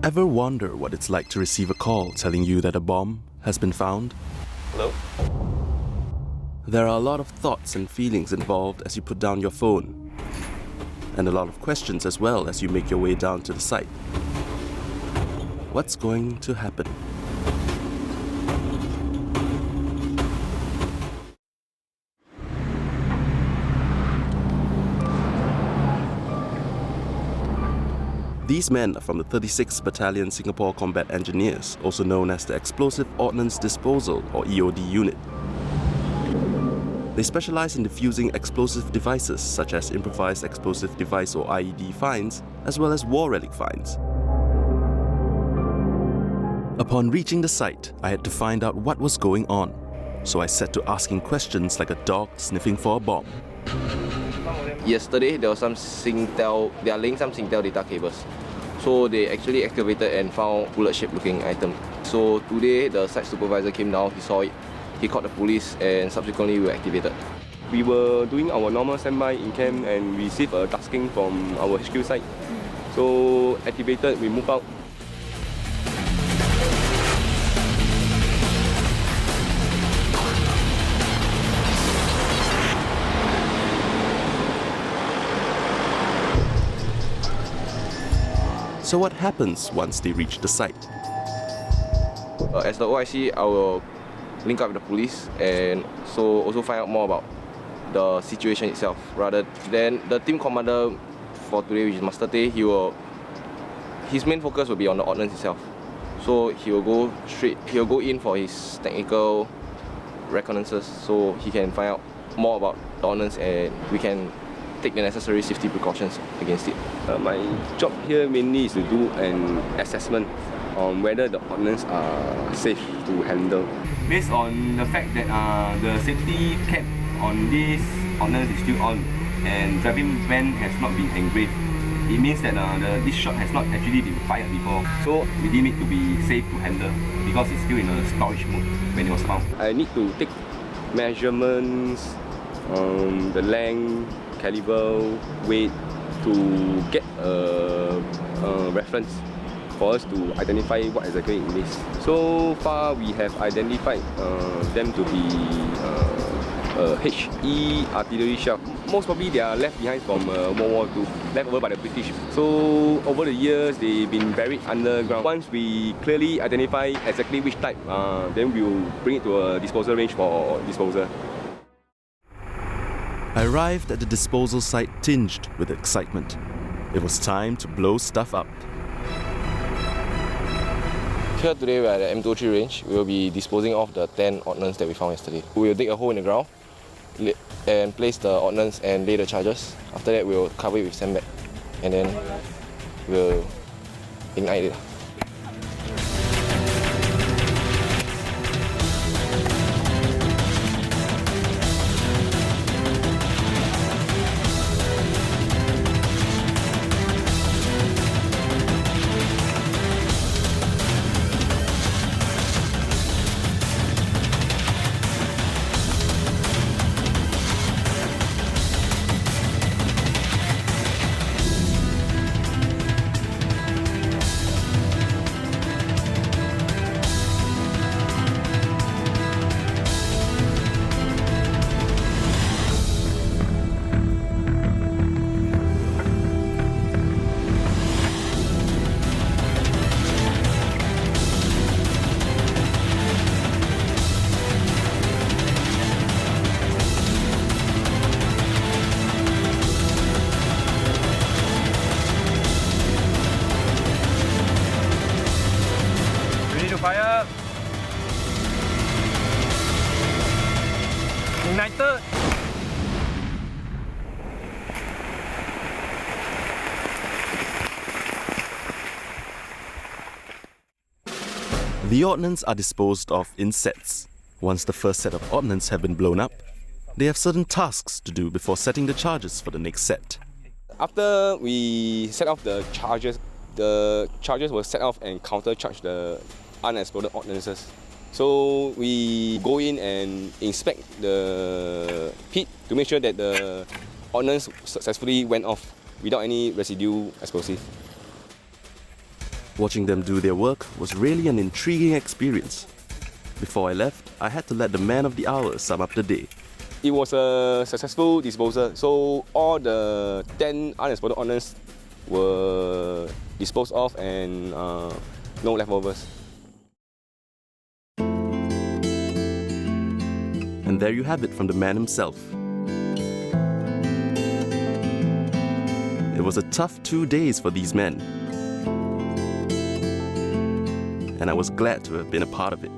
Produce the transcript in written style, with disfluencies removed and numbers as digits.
Ever wonder what it's like to receive a call telling you that a bomb has been found? Hello? There are a lot of thoughts and feelings involved as you put down your phone, and a lot of questions as well as you make your way down to the site. What's going to happen? These men are from the 36th Battalion Singapore Combat Engineers, also known as the Explosives Ordnance Disposal or EOD Unit. They specialize in defusing explosive devices such as improvised explosive device or IED finds, as well as war relic finds. Upon reaching the site, I had to find out what was going on, so I set to asking questions like a dog sniffing for a bomb. Yesterday, there was some Singtel, they are laying some Singtel data cables. So they actually excavated and found bullet-shaped looking item. So today, the site supervisor came down, he saw it, he called the police, and subsequently we were activated. We were doing our normal standby in camp and received a tasking from our HQ site. So activated, we moved out. So what happens once they reach the site? As the OIC, I will link up with the police and so also find out more about the situation itself. Rather than the team commander for today, which is Master Tay, his main focus will be on the ordnance itself. So he will go in for his technical reconnaissance so he can find out more about the ordnance and we can take the necessary safety precautions against it. My job here mainly is to do an assessment on whether the ordnance are safe to handle. Based on the fact that the safety cap on this ordnance is still on and driving ban has not been engraved, it means that this shot has not actually been fired before. So we deem it to be safe to handle because it's still in a storage mode when it was found. I need to take measurements, the length, caliber, weight to get a reference for us to identify what exactly it is. So far we have identified them to be HE artillery shell. Most probably they are left behind from World War II, left over by the British. So over the years they've been buried underground. Once we clearly identify exactly which type, then we'll bring it to a disposal range for disposal. I arrived at the disposal site tinged with excitement. It was time to blow stuff up. Here today we are at the M203 range. We will be disposing of the 10 ordnance that we found yesterday. We will dig a hole in the ground and place the ordnance and lay the charges. After that we will cover it with sandbag and then we'll ignite it. Fire! Ignited! The ordnance are disposed of in sets. Once the first set of ordnance have been blown up, they have certain tasks to do before setting the charges for the next set. After we set off the charges were set off and counter-charge the unexploded ordnances. So we go in and inspect the pit to make sure that the ordnance successfully went off without any residue explosive. Watching them do their work was really an intriguing experience. Before I left, I had to let the man of the hour sum up the day. It was a successful disposal, so all the 10 unexploded ordnance were disposed of and no leftovers. And there you have it from the man himself. It was a tough 2 days for these men, and I was glad to have been a part of it.